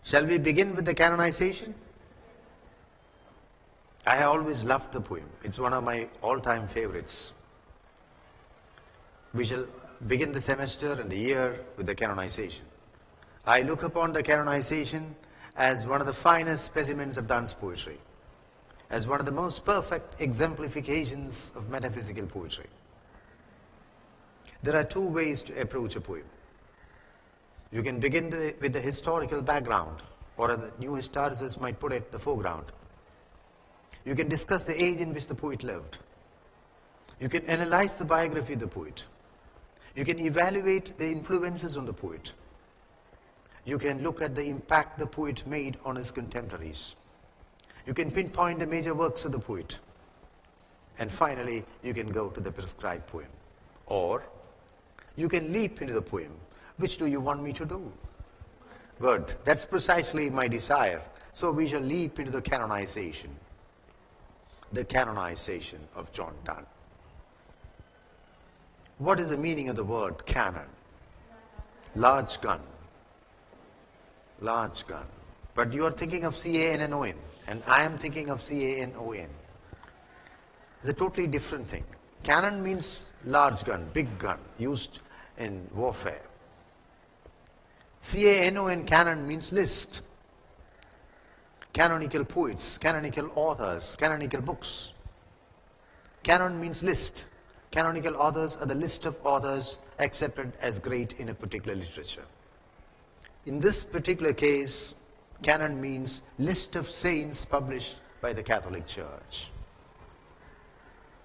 Shall we begin with the canonization? I always loved the poem. It's one of my all-time favorites. We shall begin the semester and the year with the canonization. I look upon the canonization as one of the finest specimens of Donne's poetry, as one of the most perfect exemplifications of metaphysical poetry. There are two ways to approach a poem. You can begin with the historical background, or as the new historicists might put it, the foreground. You can discuss the age in which the poet lived. You can analyze the biography of the poet. You can evaluate the influences on the poet. You can look at the impact the poet made on his contemporaries. You can pinpoint the major works of the poet. And finally, you can go to the prescribed poem. Or, you can leap into the poem. Which do you want me to do? Good. That's precisely my desire. So we shall leap into the canonization. The canonization of John Donne. What is the meaning of the word canon? Large gun. Large gun. But you are thinking of C-A-N-N-O-N, and I am thinking of C-A-N-O-N. It's a totally different thing. Cannon means large gun, big gun, used in warfare. C-A-N-O-N, canon, means list. Canonical poets, canonical authors, canonical books. Canon means list. Canonical authors are the list of authors accepted as great in a particular literature. In this particular case, canon means list of saints published by the Catholic Church.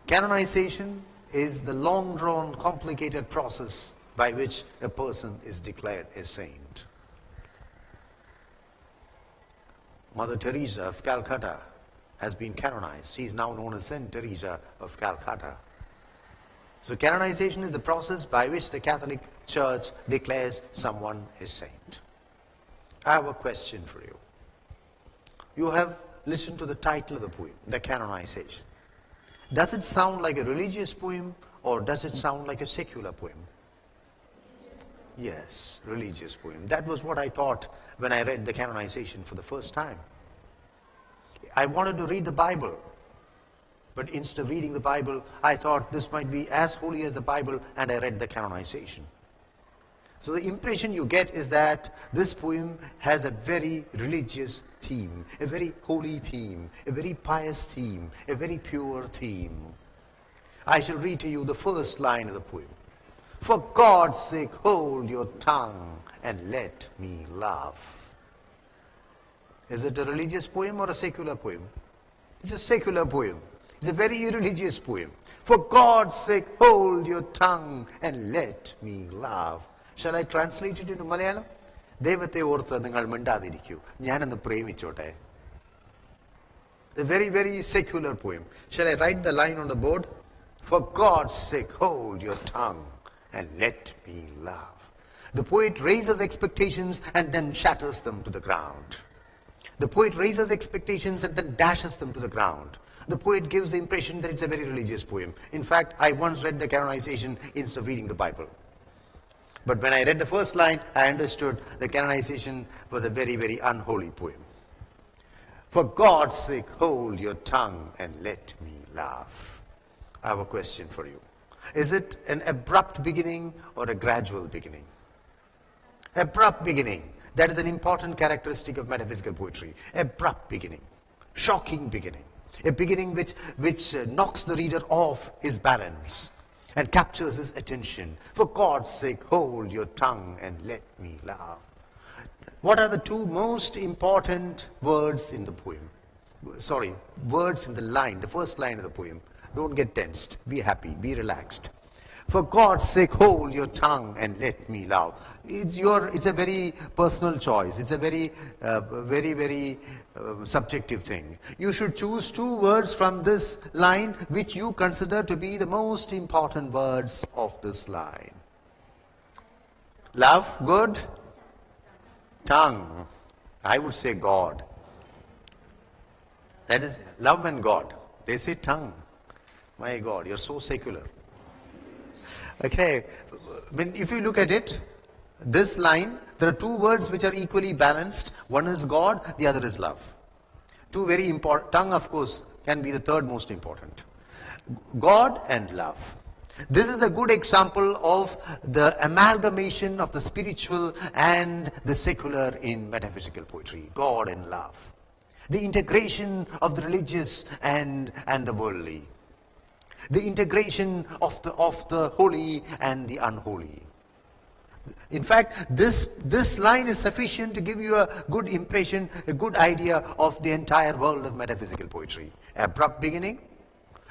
Canonization is the long-drawn, complicated process by which a person is declared a saint. Mother Teresa of Calcutta has been canonized. She is now known as Saint Teresa of Calcutta. So canonization is the process by which the Catholic Church declares someone a saint. I have a question for you. You have listened to the title of the poem, the canonization. Does it sound like a religious poem or does it sound like a secular poem? Yes, religious poem. That was what I thought when I read the canonization for the first time. I wanted to read the Bible, but instead of reading the Bible, I thought this might be as holy as the Bible, and I read the canonization. So the impression you get is that this poem has a very religious theme, a very holy theme, a very pious theme, a very pure theme. I shall read to you the first line of the poem. For God's sake, hold your tongue and let me laugh. Is it a religious poem or a secular poem? It's a secular poem. It's a very irreligious poem. For God's sake, hold your tongue and let me laugh. Shall I translate it into Malayalam? Devate ortha ningal mindadirikku. Njanonnu premichotte. A very, very secular poem. Shall I write the line on the board? For God's sake, hold your tongue and let me laugh. The poet raises expectations and then shatters them to the ground. The poet raises expectations and then dashes them to the ground. The poet gives the impression that it's a very religious poem. In fact, I once read the canonization instead of reading the Bible. But when I read the first line, I understood the canonization was a very, very unholy poem. For God's sake, hold your tongue and let me laugh. I have a question for you. Is it an abrupt beginning or a gradual beginning? Abrupt beginning. That is an important characteristic of metaphysical poetry. Abrupt beginning. Shocking beginning. A beginning which knocks the reader off his balance and captures his attention. For God's sake, hold your tongue and let me laugh. What are the two most important words in the poem? Sorry, words in the line, the first line of the poem. Don't get tensed. Be happy. Be relaxed. For God's sake, hold your tongue and let me laugh. It's a very personal choice. It's a very subjective thing. You should choose two words from this line which you consider to be the most important words of this line. Love, good. Tongue, I would say God. That is love and God. They say tongue. My God, you're so secular. Okay, if you look at it, this line, there are two words which are equally balanced. One is God, the other is love. Two very important. Tongue, of course, can be the third most important. God and love. This is a good example of the amalgamation of the spiritual and the secular in metaphysical poetry. God and love. The integration of the religious and the worldly. The integration of the holy and the unholy. In fact, this line is sufficient to give you a good impression, a good idea of the entire world of metaphysical poetry. Abrupt beginning,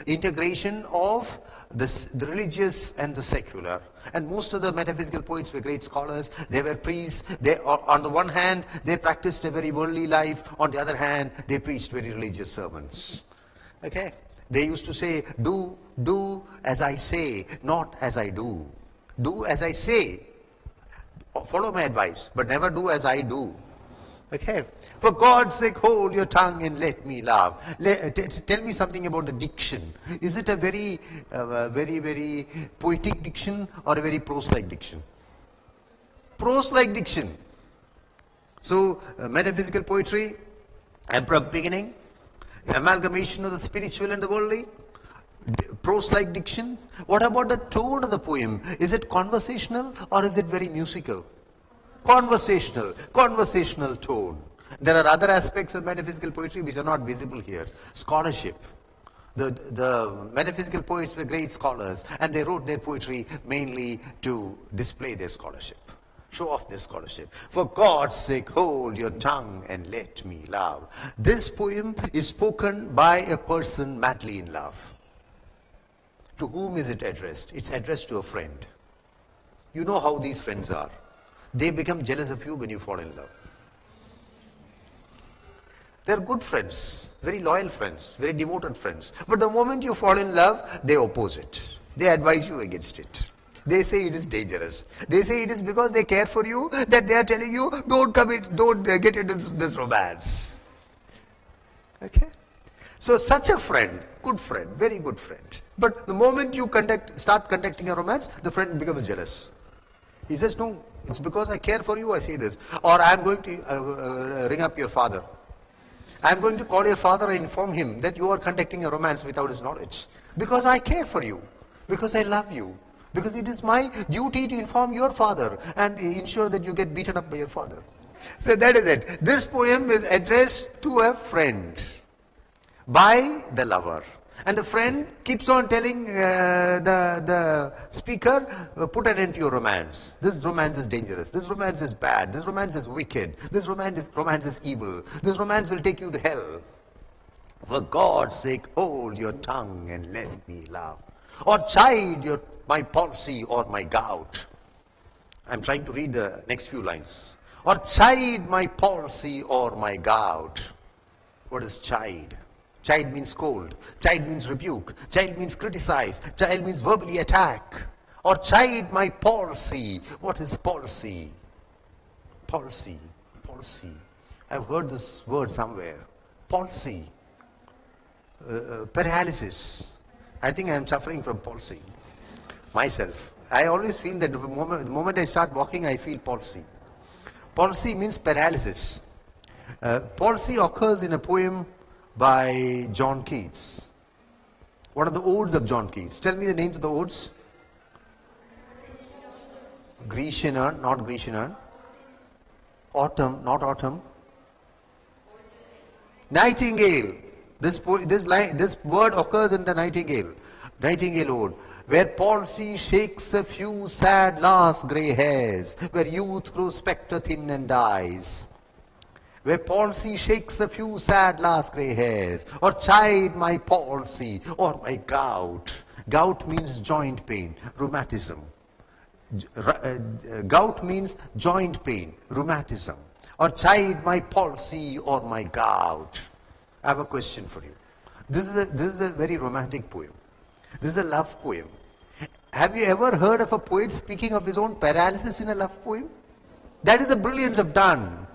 integration of the religious and the secular. And most of the metaphysical poets were great scholars. They were priests. On the one hand, they practiced a very worldly life. On the other hand, they preached very religious sermons. Okay? They used to say, do as I say, not as I do. Do as I say. Follow my advice, but never do as I do. Okay? For God's sake, hold your tongue and let me laugh. Tell me something about the diction. Is it a very, very poetic diction or a very prose-like diction? Prose-like diction. So, metaphysical poetry, abrupt beginning, amalgamation of the spiritual and the worldly, prose-like diction. What about the tone of the poem? Is it conversational or is it very musical? Conversational tone. There are other aspects of metaphysical poetry which are not visible here. Scholarship. The metaphysical poets were great scholars and they wrote their poetry mainly to display their scholarship. Show off their scholarship. For God's sake, hold your tongue and let me love. This poem is spoken by a person madly in love. To whom is it addressed? It's addressed to a friend. You know how these friends are. They become jealous of you when you fall in love. They're good friends, very loyal friends, very devoted friends. But the moment you fall in love, they oppose it. They advise you against it. They say it is dangerous. They say it is because they care for you that they are telling you, don't get into this romance. Okay? So such a friend, good friend, very good friend. But the moment you start conducting a romance, the friend becomes jealous. He says, no, it's because I care for you I say this. Or I'm going to ring up your father. I'm going to call your father and inform him that you are conducting a romance without his knowledge. Because I care for you. Because I love you. Because it is my duty to inform your father and ensure that you get beaten up by your father. So that is it. This poem is addressed to a friend by the lover. And the friend keeps on telling the speaker, put an end to your romance. This romance is dangerous. This romance is bad. This romance is wicked. This romance is evil. This romance will take you to hell. For God's sake, hold your tongue and let me laugh. Or chide my palsy or my gout. I'm trying to read the next few lines. Or chide my palsy or my gout. What is chide? Chide means scold. Chide means rebuke. Chide means criticize. Chide means verbally attack. Or chide my palsy. What is palsy? Palsy. I've heard this word somewhere. Palsy. Paralysis. I think I am suffering from palsy. Myself. I always feel that the moment I start walking, I feel palsy. Palsy means paralysis. Palsy occurs in a poem by John Keats. What are the odes of John Keats? Tell me the names of the odes. Grecian urn, not Grecian urn. Autumn, not autumn. Nightingale. This word occurs in the Nightingale ode. Where palsy shakes a few sad last grey hairs, where youth grows spectre thin and dies. Where palsy shakes a few sad last grey hairs, or chide my palsy or my gout. Gout means joint pain, rheumatism. Gout means joint pain, rheumatism. Or chide my palsy or my gout. I have a question for you. This is a very romantic poem. This is a love poem. Have you ever heard of a poet speaking of his own paralysis in a love poem? That is the brilliance of Donne.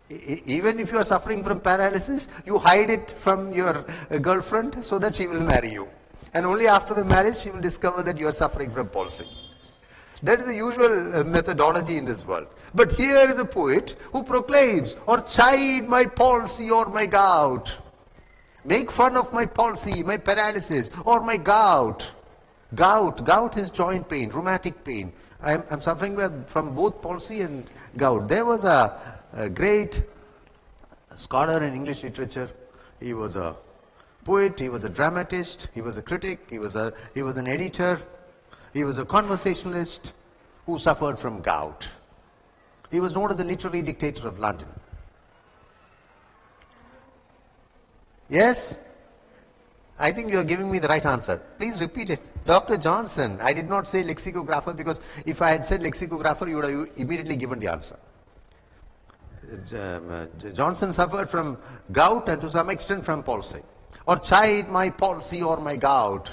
Even if you are suffering from paralysis, you hide it from your girlfriend so that she will marry you. And only after the marriage she will discover that you are suffering from palsy. That is the usual methodology in this world. But here is a poet who proclaims, or chide my palsy or my gout. Make fun of my palsy, my paralysis, or my gout. Gout is joint pain, rheumatic pain. I'm suffering from both palsy and gout. There was a great scholar in English literature. He was a poet, he was a dramatist, he was a critic, he was an editor, he was a conversationalist who suffered from gout. He was known as the literary dictator of London. Yes? I think you are giving me the right answer. Please repeat it. Dr. Johnson. I did not say lexicographer because if I had said lexicographer, you would have immediately given the answer. Johnson suffered from gout and to some extent from palsy. Or chide my palsy or my gout.